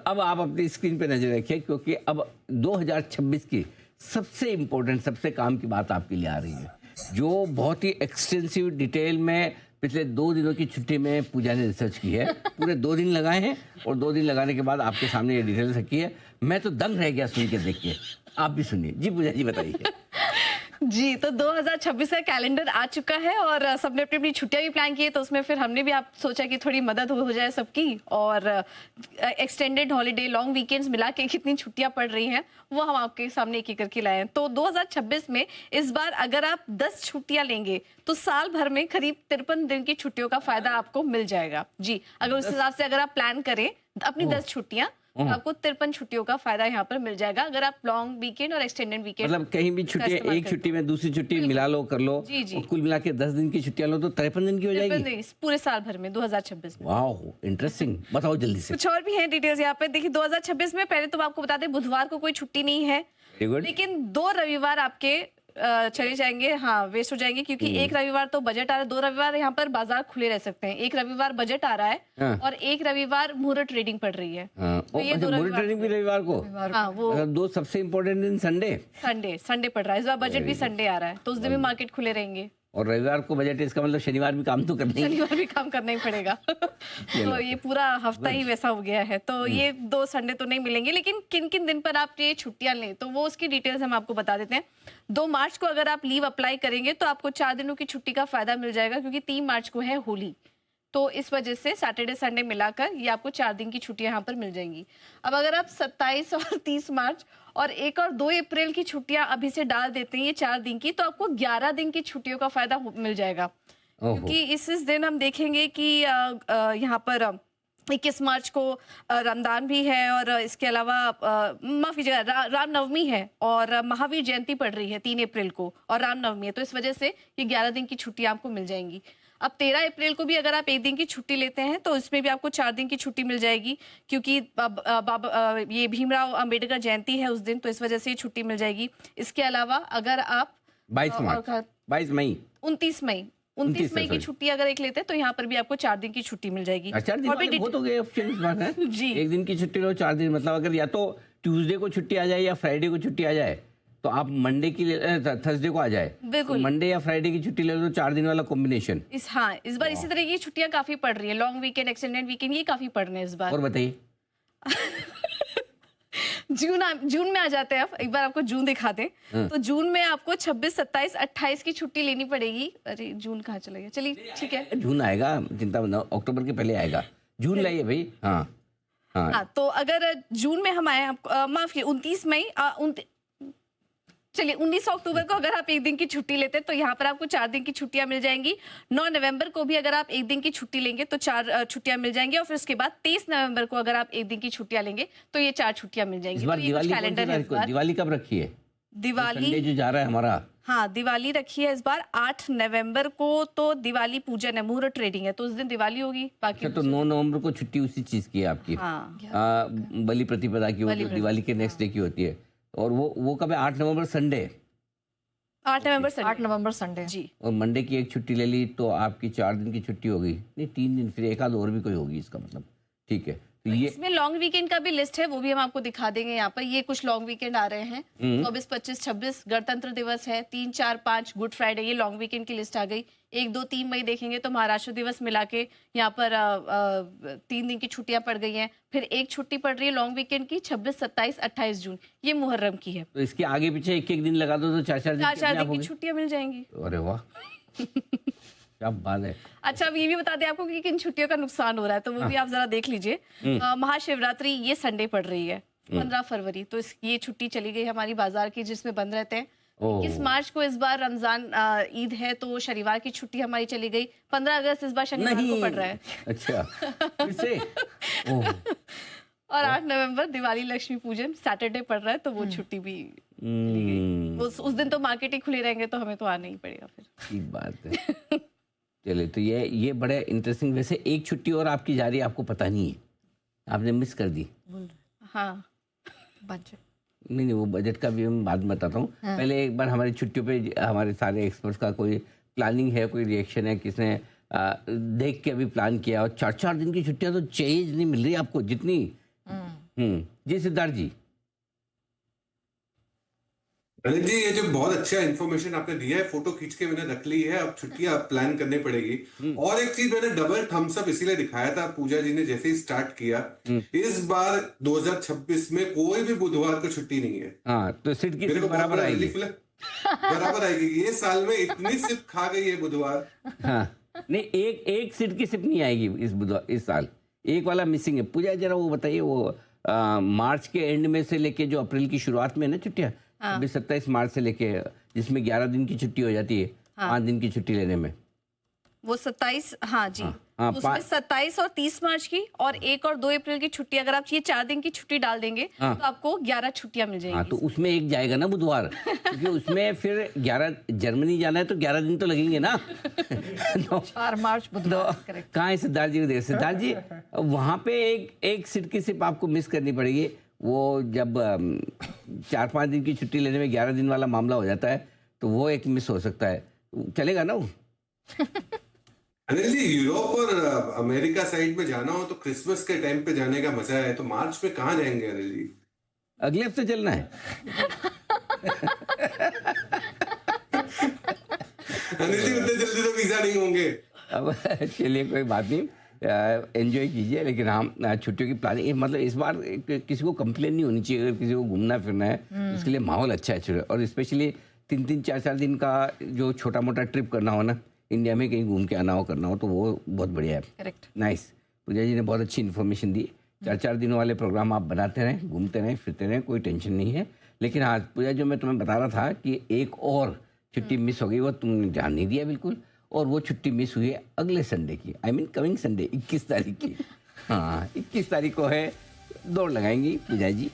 अब आप अपनी स्क्रीन पे नजर रखिए, क्योंकि अब 2026 की सबसे इम्पोर्टेंट, सबसे काम की बात आपके लिए आ रही है, जो बहुत ही एक्सटेंसिव डिटेल में पिछले 2 दिनों की छुट्टी में पूजा ने रिसर्च की है। पूरे 2 दिन लगाए हैं और 2 दिन लगाने के बाद आपके सामने ये डिटेल रखी है। मैं तो दंग रह गया सुन के, देख के। आप भी सुनिए जी, पूजा जी बताइए। जी, तो 2026 का कैलेंडर आ चुका है और सबने अपनी अपनी छुट्टियां भी प्लान की है, तो उसमें फिर हमने भी आप सोचा कि थोड़ी मदद हो जाए सबकी, और एक्सटेंडेड हॉलीडे, लॉन्ग वीकेंड्स मिला के कितनी छुट्टियां पड़ रही हैं वो हम आपके सामने एक एक करके लाए हैं। तो 2026 में इस बार अगर आप 10 छुट्टियां लेंगे तो साल भर में करीब 53 दिन की छुट्टियों का फायदा आपको मिल जाएगा। जी, अगर उस हिसाब से अगर आप प्लान करें अपनी 10 छुट्टियां, तो आपको 53 छुट्टियों का फायदा यहाँ पर मिल जाएगा, अगर आप लॉन्ग वीकेंड और एक्सटेंडेड वीकेंड मतलब कहीं भी छुट्टी, एक छुट्टी में दूसरी छुट्टी मिला लो, कर लो। जी जी, और कुल मिला के 10 दिन की छुट्टियां लो तो 53 दिन की हो जाएगी पूरे साल भर में 2026 में। वाह, इंटरेस्टिंग। बताओ जल्दी से। कुछ और भी है डिटेल्स यहाँ पे, देखिए 2026 में पहले तो आपको बता दें बुधवार को कोई छुट्टी नहीं है, लेकिन 2 रविवार आपके चले जाएंगे, हाँ वेस्ट हो जाएंगे, क्योंकि एक रविवार तो बजट आ रहा है, 2 रविवार यहाँ पर बाजार खुले रह सकते हैं। एक रविवार बजट आ रहा है, हाँ। और एक रविवार मुहूर्त ट्रेडिंग पड़ रही है, हाँ। तो ये मुहूर्त ट्रेडिंग भी रविवार को, हाँ, वो 2 सबसे इम्पोर्टेंट दिन संडे पड़ रहा है। इस बार बजट भी संडे आ रहा है, तो उस दिन भी मार्केट खुले रहेंगे। और रविवार को बजट है, इसका मतलब शनिवार भी काम तो करना ही, शनिवार भी काम करना ही पड़ेगा। तो ये पूरा हफ्ता ही वैसा हो गया है, तो ये 2 संडे तो नहीं मिलेंगे, लेकिन किन किन दिन पर आप ये छुट्टियां लें तो वो उसकी डिटेल्स हम आपको बता देते हैं। 2 मार्च को अगर आप लीव अप्लाई करेंगे तो आपको 4 दिनों की छुट्टी का फायदा मिल जाएगा, क्योंकि 3 मार्च को है होली, तो इस वजह से सैटरडे संडे मिलाकर ये आपको 4 दिन की छुट्टियां यहाँ पर मिल जाएंगी। अब अगर आप 27 और 30 मार्च और 1 और 2 अप्रैल की छुट्टियां अभी से डाल देते हैं ये 4 दिन की, तो आपको 11 दिन की छुट्टियों का फायदा मिल जाएगा, क्योंकि इस दिन हम देखेंगे कि यहाँ पर 21 मार्च को रमजान भी है, और इसके अलावा माफ कीजिएगा रामनवमी है, और महावीर जयंती पड़ रही है 3 अप्रैल को, और रामनवमी है, तो इस वजह से ये 11 दिन की छुट्टियां आपको मिल जाएंगी। अब 13 अप्रैल को भी अगर आप 1 दिन की छुट्टी लेते हैं तो इसमें भी आपको 4 दिन की छुट्टी मिल जाएगी, क्योंकि ये भीमराव अंबेडकर जयंती है उस दिन, तो इस वजह से ये छुट्टी मिल जाएगी। इसके अलावा अगर आप 22 मई 29 मई की छुट्टी अगर एक लेते हैं तो यहाँ पर भी आपको 4 दिन की छुट्टी मिल जाएगी। 4 दिन वो तो गए ऑप्शन इस बार है। जी, 1 दिन की छुट्टी लो, 4 दिन, मतलब अगर या तो ट्यूसडे को छुट्टी आ जाए या फ्राइडे को छुट्टी आ जाए, तो आप मंडे की थर्सडे को आ जाए, बिल्कुल, तो मंडे या फ्राइडे की छुट्टी ले लो, 4 दिन वाला कॉम्बिनेशन। इस बार इसी तरह की छुट्टियां काफी पड़ रही है, लॉन्ग वीकेंड, एक्सटेंडेड वीकेंड, ये काफी पड़ रहे हैं इस बार। और बताइए। जून में आ जाते हैं, आप एक बार आपको जून दिखा दें। तो जून में आपको 26, 27, 28 की छुट्टी लेनी पड़ेगी। अरे जून कहाँ चला गया, चलिए ठीक है, जून आएगा, चिंता मत, अक्टूबर के पहले आएगा, जून लाइए भाई। हाँ, तो अगर जून में हम आए, माफ कीजिए 29 मई, चलिए 19 अक्टूबर को अगर आप 1 दिन की छुट्टी लेते हैं तो यहाँ पर आपको 4 दिन की छुट्टियां मिल जाएंगी। 9 नवंबर को भी अगर आप 1 दिन की छुट्टी लेंगे तो 4 छुट्टियां मिल जाएंगी, और फिर उसके बाद 23 नवंबर को अगर आप 1 दिन की छुट्टियां लेंगे तो ये 4 छुट्टियां मिल जाएंगी। इस बार दिवाली कब रखी है? दिवाली जो जा रहा है हमारा, हाँ दिवाली रखी है इस बार 8 नवंबर को, तो दिवाली पूजन है, मुहूर्त ट्रेडिंग है, तो उस दिन दिवाली होगी। बाकी तो 9 नवंबर को छुट्टी उसी चीज की है आपकी, हाँ, बलि प्रतिपदा की होती है, दिवाली के नेक्स्ट डे की होती है। और वो कब है? 8 नवंबर संडे, 8 नवंबर संडे जी। और मंडे की एक छुट्टी ले ली तो आपकी 4 दिन की छुट्टी हो गई, नहीं 3 दिन, फिर एक आध और भी कोई होगी इसका मतलब, ठीक है। तो ये इसमें लॉन्ग वीकेंड का भी लिस्ट है, वो भी हम आपको दिखा देंगे यहाँ पर। ये कुछ लॉन्ग वीकेंड आ रहे हैं, 24, 25, 26 गणतंत्र दिवस है, 3, 4, 5 गुड फ्राइडे, ये लॉन्ग वीकेंड की लिस्ट आ गई। 1, 2, 3 मई देखेंगे तो महाराष्ट्र दिवस मिला के यहाँ पर 3 दिन की छुट्टियां पड़ गई हैं। फिर एक छुट्टी पड़ रही है लॉन्ग वीकेंड की 26, 27, 28 जून, ये मुहर्रम की है। तो इसके आगे पीछे एक दिन लगा दो तो 4-4 दिन की छुट्टियां मिल जाएंगी। अरे वाह, क्या बात है। अच्छा, अब ये भी बता दें आपको कि किन छुट्टियों का नुकसान हो रहा है, तो वो भी आप जरा देख लीजिए। महाशिवरात्रि ये संडे पड़ रही है 15 फरवरी, तो ये छुट्टी चली गई हमारी बाजार की, जिसमें बंद रहते हैं। 21 मार्च को इस बार रमजान ईद है, तो शनिवार की छुट्टी हमारी चली गई। 15 अगस्त इस बार शनिवार को पड़ रहा है। अच्छा, फिर से और 8 नवंबर दिवाली लक्ष्मी पूजन सैटरडे पड़ रहा है, तो वो छुट्टी भी चली गई। उस दिन तो मार्केट ही खुले रहेंगे, तो हमें तो आना ही पड़ेगा फिर। ठीक बात है। चलिए, तो ये बड़े इंटरेस्टिंग। वैसे एक छुट्टी और आपकी जा रही है, आपको पता नहीं है, आपने मिस कर दी। हाँ, बजट नहीं, वो बजट का भी हम बाद में बताता हूँ। पहले एक बार हमारी छुट्टियों पे हमारे सारे एक्सपर्ट्स का कोई प्लानिंग है, कोई रिएक्शन है, किसने देख के अभी प्लान किया, और 4-4 दिन की छुट्टियां तो चाहिए नहीं मिल रही आपको जितनी, जी सिद्धार्थ जी। अनिल जी, ये जो बहुत अच्छा इन्फॉर्मेशन आपने दिया है, फोटो खींच के मैंने रख ली है, अब छुट्टियां प्लान करनी पड़ेगी। और एक चीज मैंने डबल थम्स अप इसीलिए दिखाया था पूजा जी ने जैसे ही स्टार्ट किया, इस बार 2026 में कोई भी बुधवार को छुट्टी नहीं है। हाँ, तो सिट की मेरे सिट को बराबर आएगी। बराबर आएगी। ये साल में इतनी सिप खा गई है बुधवार। हाँ, नहीं एक सीट की सिप नहीं आएगी इस साल। एक वाला मिसिंग है। पूजा जरा वो बताइए, वो मार्च के एंड में से लेके जो अप्रैल की शुरुआत में ना छुट्टियां, 27 मार्च से लेके, जिसमें 11 दिन की छुट्टी हो जाती है, 5 दिन की छुट्टी लेने में। वो 27, हाँ जी, हाँ, उसमें 27 और 30 मार्च की और 1 और 2 अप्रैल की छुट्टी, अगर आप ये 4 दिन की छुट्टी डाल देंगे तो आपको 11 छुट्टियां मिल जाएंगी। हाँ, तो उसमें एक जाएगा ना बुधवार, क्योंकि उसमें फिर 11 जर्मनी जाना है तो 11 दिन तो लगेंगे ना। तो 4 मार्च बुधवार, करेक्ट। कहाँ है सिद्धार्थ जी को देख, सिद्धार्थ जी वहाँ पे एक सीट की सिर्फ आपको मिस करनी पड़ेगी। वो जब 4-5 दिन की छुट्टी लेने में 11 दिन वाला मामला हो जाता है, तो वो एक मिस हो सकता है। चलेगा ना वो? अनिल जी, यूरोप और अमेरिका साइड में जाना हो तो क्रिसमस के टाइम पे जाने का मजा है, तो मार्च में कहाँ जाएंगे अनिल जी? अगले हफ्ते चलना है। अनिल जी, उतने जल्दी तो वीजा नहीं होंगे। अब चलिए, कोई बात नहीं, एंजॉय कीजिए। लेकिन हम छुट्टियों की प्लानिंग, मतलब इस बार किसी को कंप्लेन नहीं होनी चाहिए अगर किसी को घूमना फिरना है, उसके लिए माहौल अच्छा है। और स्पेशली 3-3, 4-4 दिन का जो छोटा मोटा ट्रिप करना हो ना, इंडिया में कहीं घूम के आना हो, करना हो, तो वो बहुत बढ़िया है। Correct, nice. पूजा जी ने बहुत अच्छी इन्फॉर्मेशन दी। 4-4 दिनों वाले प्रोग्राम आप बनाते रहें, घूमते रहें, फिरते रहें, कोई टेंशन नहीं है। लेकिन हाँ पूजा, जो मैं तुम्हें बता रहा था कि एक और छुट्टी मिस हो गई, वो तुमने ध्यान नहीं दिया बिल्कुल। और वो छुट्टी मिस हुई है अगले संडे की, आई मीन कमिंग संडे, 21 तारीख की। हाँ, 21 तारीख को है, दौड़ लगाएंगी पूजा जी।